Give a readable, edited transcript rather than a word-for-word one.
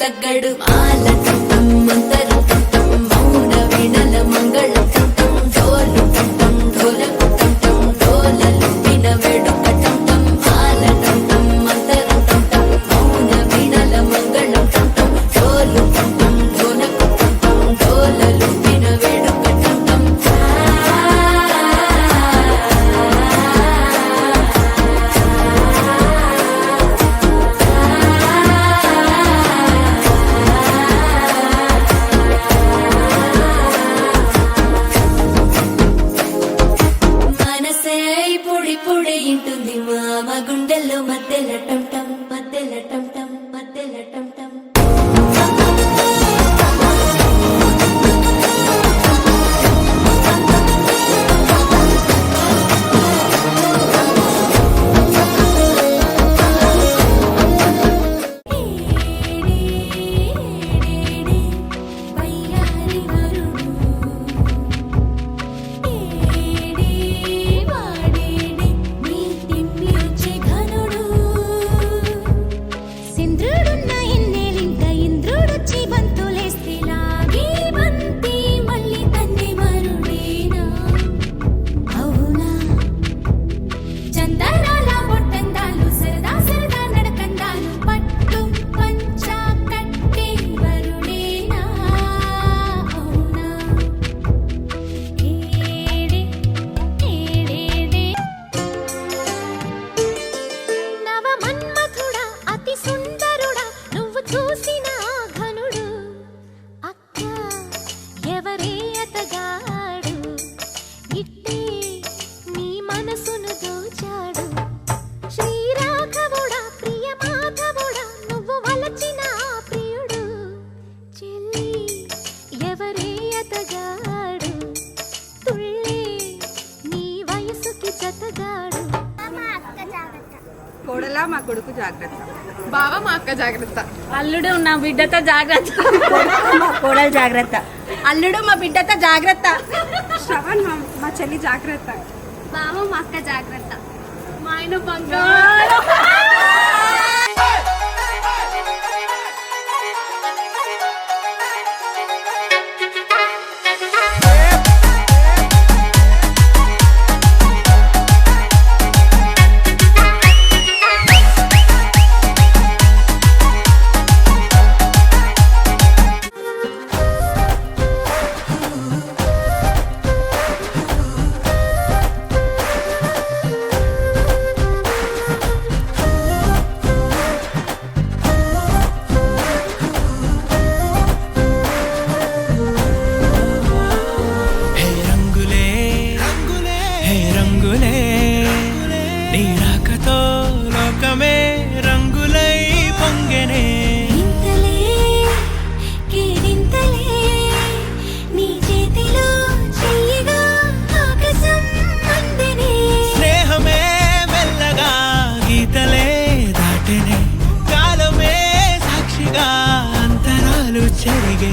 తగ్గడు మాల టం మంతర టం మౌన వీణల మంగళ టం డోలు టం డోలకు టం డోలలు విన వేడుక టం మాల టం మంతర టం మౌన వీణల మంగళ టం డోలు టం డోలకు టం డోలలు విన వేడుక టం మనసే పొడి పొడి ఇంటుంది మామ గుండెల్లో మధ్యల టం టం మధ్యల టం టం మధ్యల టం టం కోడలా మా కొడుకు జాగ్రత్త, బావ మా అక్క జాగ్రత్త, అల్లుడు నా బిడ్డతో జాగ్రత్త, మా కోడలు జాగ్రత్త, అల్లుడు మా బిడ్డతో జాగ్రత్త, శ్రవణ్ మా చెల్లి జాగ్రత్త, బావ మా అక్క జాగ్రత్త, మా ఆయన బంగారు. కాలమే సాక్షిగా అంతరాలు చెరిగే